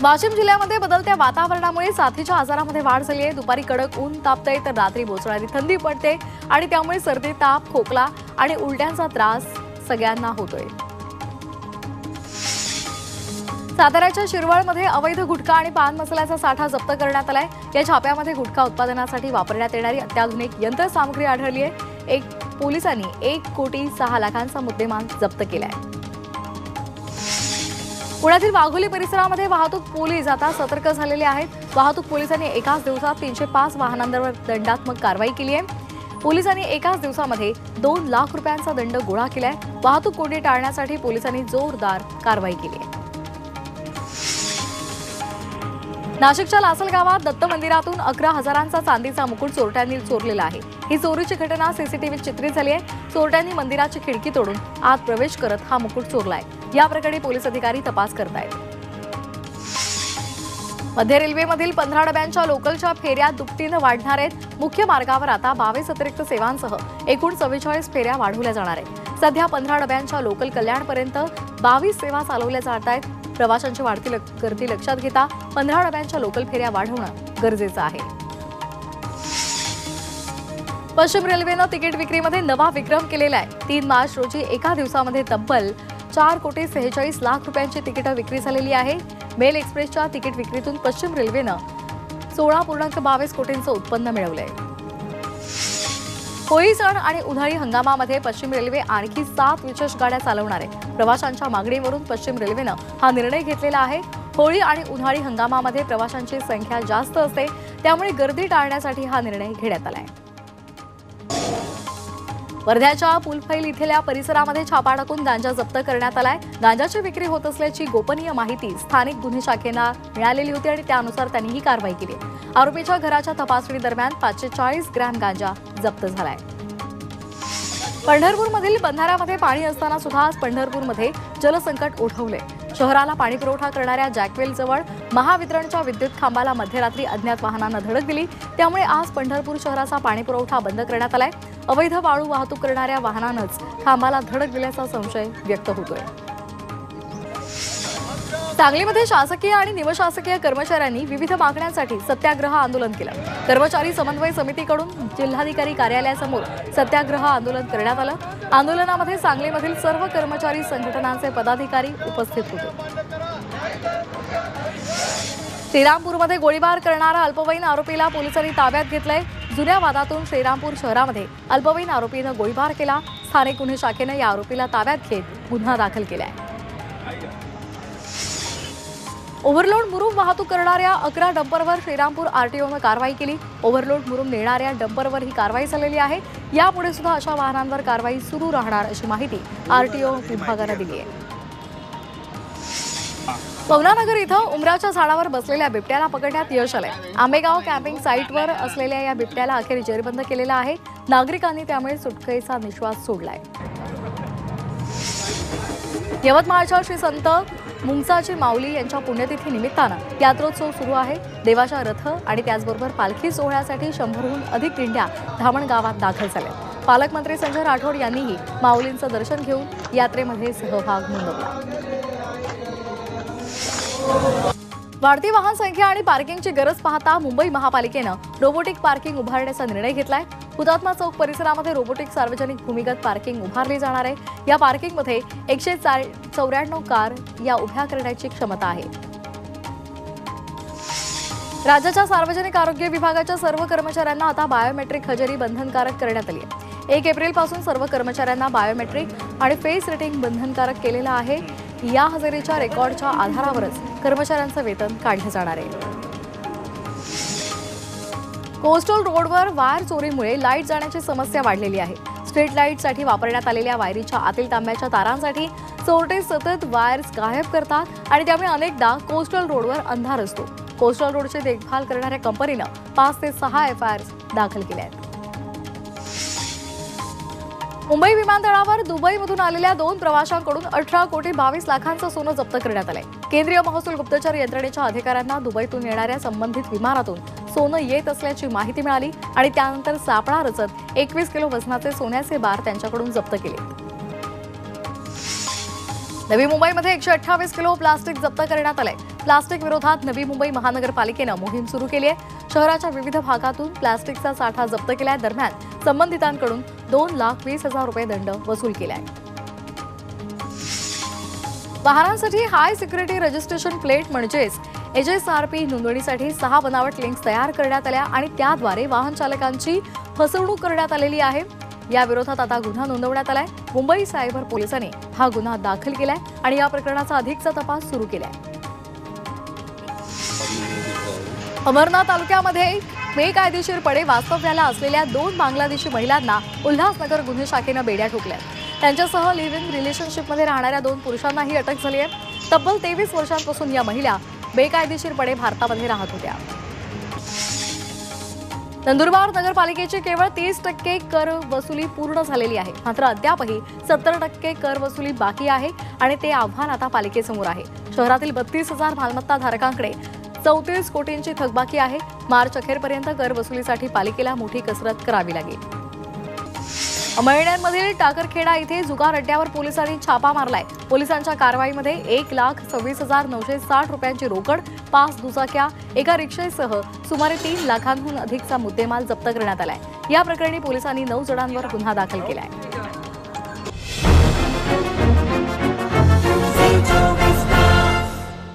वाशिम जिल्ह्यामध्ये बदलत्या वातावरणामुळे साथीच्या आजारामध्ये वाढ झाली आहे। दुपारी कडक ऊन तापतंय तर रात्री बोचणारी थंडी पडते आणि त्यामुळे सर्दी, ताप, खोकला आणि उलट्यांचा त्रास सगळ्यांना होतोय। साताऱ्याच्या शिरवळमध्ये अवैध गुटखा आणि पान मसाल्याचा साठा जप्त करण्यात आलाय। या छाप्यामध्ये गुटखा उत्पादनासाठी वापरण्यात येणारी अत्याधुनिक यंत्रसामुग्री आढळली आहे। पोलिसांनी 1,06,00,000चा मुद्देमाल जप्त केलाय। पुण्यातील वाघोली परिसरामध्ये वाहतूक पोलीस आता सतर्क झालेले आहेत। वाहतूक पोलिसांनी एकाच दिवसात 305 वाहनांवर दंडात्मक कारवाई केली आहे। पोलिसांनी एकाच दिवसामध्ये 2 लाख रुपयांचा दंड गोळा केलाय। वाहतूक कोंडी टाळण्यासाठी पोलिसांनी जोरदार कारवाई केली आहे। नाशिकच्या लासल गावात दत्त मंदिरातून 11,000चा चांदीचा मुकुट चोरट्यांनी चोरलेला आहे। ही चोरीची घटना सीसीटीव्हीत चित्रित झाली आहे। चोरट्यांनी मंदिराची खिडकी तोडून आत प्रवेश करत हा मुकुट चोरलाय। या प्रकरणी पोलीस अधिकारी तपास करतायत। मध्य रेल्वेमधील 15 डब्यांच्या लोकलच्या फेऱ्या दुपटीने वाढणार आहेत। मुख्य मार्गावर आता 22 अतिरिक्त सेवांसह एकूण 44 फेऱ्या वाढवल्या जाणार आहेत। सध्या 15 डब्यांच्या लोकल कल्याणपर्यंत 22 सेवा चालवल्या जात आहेत। प्रवाशांची वाढती गर्दी लक्षात घेता 15 डब्यांच्या लोकल फेऱ्या वाढवणं गरजेचं आहे। पश्चिम रेल्वेनं तिकीट विक्रीमध्ये नवा विक्रम केलेला आहे। 3 मार्च रोजी एका दिवसामध्ये तब्बल 4,46,00,000 रुपयांची तिकीटं विक्री झालेली आहे। मेल एक्सप्रेसच्या तिकीट विक्रीतून पश्चिम रेल्वेनं 16.22 कोटींचं उत्पन्न मिळवलंय। होळी सण आणि उन्हाळी हंगामामध्ये पश्चिम रेल्वे आणखी 7 विशेष गाड्या चालवणार आहे। प्रवाशांच्या मागणीवरून पश्चिम रेल्वेनं हा निर्णय घेतलेला आहे। होळी आणि उन्हाळी हंगामामध्ये प्रवाशांची संख्या जास्त असते, त्यामुळे गर्दी टाळण्यासाठी हा निर्णय घेण्यात आलाय। वर्ध्याच्या पुलफैल इथल्या परिसरामध्ये छापा टाकून गांजा जप्त करण्यात आलाय। गांजाची विक्री होत असल्याची गोपनीय माहिती स्थानिक गुन्हे शाखेला मिळालेली होती आणि त्यानुसार त्यांनी ही कारवाई केली। आरोपीच्या घराच्या तपासणी दरम्यान 540 ग्रॅम गांजा जप्त झालाय। पंढरपूरमधील बंधाऱ्यामध्ये पाणी असताना सुद्धा आज पंढरपूरमध्ये जलसंकट ओढवले। शहराला पाणी पुरवठा करणाऱ्या जॅकवेल जवळ महावितरणच्या विद्युत खांबाला मध्यरात्री अज्ञात वाहनानं धडक दिली। त्यामुळे आज पंढरपूर शहराचा पाणी पुरवठा बंद करण्यात आलाय। अवैध वाळू वाहतूक करणाऱ्या वाहनानंच खांबाला धडक दिल्याचा संशय व्यक्त होतोय। सांगलीमध्ये शासकीय आणि निमशासकीय कर्मचाऱ्यांनी विविध मागण्यांसाठी सत्याग्रह आंदोलन केलं। कर्मचारी समन्वय समितीकडून जिल्हाधिकारी कार्यालयासमोर सत्याग्रह आंदोलन करण्यात आलं। आंदोलनामध्ये सांगलीमधील सर्व कर्मचारी संघटनांचे पदाधिकारी उपस्थित होते। श्रीरामपूरमध्ये गोळीबार करणारा अल्पवयीन आरोपीला पोलिसांनी ताब्यात घेतलंय। जुन्या वादातून श्रीरामपूर शहरामध्ये अल्पवयीन आरोपीनं गोळीबार केला। स्थानिक गुन्हे शाखेनं या आरोपीला ताब्यात घेत गुन्हा दाखल केलाय। ओव्हरलोड मुरुम वाहतूक करणाऱ्या 11 डंपरवर श्रीरामपूर आरटीओनं कारवाई केली। ओव्हरलोड मुरुम नेणाऱ्या डंपरवर ही कारवाई झालेली आहे। यापुढे सुद्धा अशा वाहनांवर कारवाई सुरू राहणार अशी माहिती आरटीओ विभागानं दिली आहे। पवनानगर इथं उमराच्या झाडावर बसलेल्या बिबट्याला पकडण्यात यश आलंय। आंबेगाव कॅम्पिंग साईटवर असलेल्या या बिबट्याला अखेर जेरबंद केलेला आहे। नागरिकांनी त्यामुळे सुटकेचा निश्वास सोडलाय। यवतमाळच्या श्री संत मुंगसाची माऊली यांच्या पुण्यतिथी निमित्तानं यात्रोत्सव सुरू आहे। देवाच्या रथ आणि त्याचबरोबर पालखी सोहळ्यासाठी 100हून अधिक दिंड्या धामण गावात दाखल झाल्या। पालकमंत्री संजय राठोड यांनीही माऊलींचं दर्शन घेऊन यात्रेमध्ये सहभाग नोंदवला। वाढती वाहन संख्या आणि पार्किंगची गरज पाहता मुंबई महापालिकेनं रोबोटिक पार्किंग उभारण्याचा निर्णय घेतलाय। हुतात्मा चौक परिसरामध्ये रोबोटिक सार्वजनिक भूमिगत पार्किंग उभारली जाणार आहे। या पार्किंगमध्ये 194 कार या उभ्या करण्याची क्षमता आहे। राज्याच्या सार्वजनिक आरोग्य विभागाच्या सर्व कर्मचाऱ्यांना आता बायोमेट्रिक हजेरी बंधनकारक करण्यात आली आहे। 1 एप्रिलपासून सर्व कर्मचाऱ्यांना बायोमेट्रिक आणि फेस रेटिंग बंधनकारक केलेलं आहे। या हजेरीच्या रेकॉर्डच्या आधारावरच कर्मचाऱ्यांचं वेतन काढलं जाणार आहे। कोस्टल रोडवर वायर चोरीमुळे लाईट जाण्याची समस्या वाढलेली आहे। स्ट्रीट लाईटसाठी वापरण्यात आलेल्या वायरीच्या आतील तांब्याच्या तारांसाठी चोरटे सतत वायर्स गायब करतात आणि त्यामुळे अनेकदा कोस्टल रोडवर अंधार असतो। कोस्टल रोडची देखभाल करणाऱ्या कंपनीनं 5 ते 6 एफआयआर दाखल केल्या आहेत। मुंबई विमानतळावर दुबईमधून आलेल्या 2 प्रवाशांकडून 18,22,00,000चं सोनं जप्त करण्यात आलंय। केंद्रीय महसूल गुप्तचर यंत्रणेच्या अधिकाऱ्यांना दुबईतून येणाऱ्या संबंधित विमानातून सोनं येत असल्याची माहिती मिळाली आणि त्यानंतर सापळा रचत 21 किलो वजनाचे सोन्याचे बार त्यांच्याकडून जप्त केले। नवी मुंबईमध्ये 128 किलो प्लास्टिक जप्त करण्यात आलंय. प्लास्टिक विरोधात नवी मुंबई महानगरपालिकेनं मोहीम सुरू केली आहे. शहराच्या विविध भागातून प्लास्टिकचा साठा जप्त केलाय. दरम्यान संबंधितांकडून 2,20,000 रुपये दंड वसूल केलाय. वाहनांसाठी हाय सिक्युरिटी रजिस्ट्रेशन प्लेट म्हणजेच HSRP नोंदणीसाठी 6 बनावट लिंक्स तयार करण्यात आल्या आणि त्याद्वारे वाहन चालकांची फसवणूक करण्यात आलेली आहे. या विरोधात आता गुन्हा नोंदवण्यात आलाय. मुंबई सायबर पोलिसांनी हा गुन्हा दाखल केलाय आणि या प्रकरणाचा अधिकचा तपास सुरू केलाय. अमरनाथ तालुक्यामध्ये बेकायदेशीरपणे वास्तव्याला असलेल्या 2 बांगलादेशी महिलांना उल्हासनगर गुन्हे शाखेनं बेड्या ठोकल्या. त्यांच्यासह लिव्ह इन रिलेशनशिपमध्ये राहणाऱ्या 2 पुरुषांनाही अटक झाली आहे. तब्बल 23 वर्षांपासून या महिला बेकायदेशीरपणे भारतामध्ये राहत होत्या. नंदुरबार नगरपालिकेची केवळ 30% कर वसुली पूर्ण झालेली आहे. मात्र अद्यापही 70% कर वसुली बाकी आहे आणि ते आव्हान आता पालिकेसमोर आहे. शहरातील 32,000 मालमत्ता धारकांकडे 34 कोटींची थकबाकी आहे. मार्च अखेरपर्यंत कर वसुलीसाठी पालिकेला मोठी कसरत करावी लागेल. अमळनेरमधील टाकरखेडा इथे जुगार अड्ड्यावर पोलिसांनी छापा मारलाय. पोलिसांच्या कारवाईमध्ये 1,26,960 रुपयांची रोकड, 5 दुचाक्या, एका रिक्षेसह सुमारे 3 लाखांहून अधिकचा मुद्देमाल जप्त करण्यात आलाय. या प्रकरणी पोलिसांनी 9 जणांवर गुन्हा दाखल केलाय.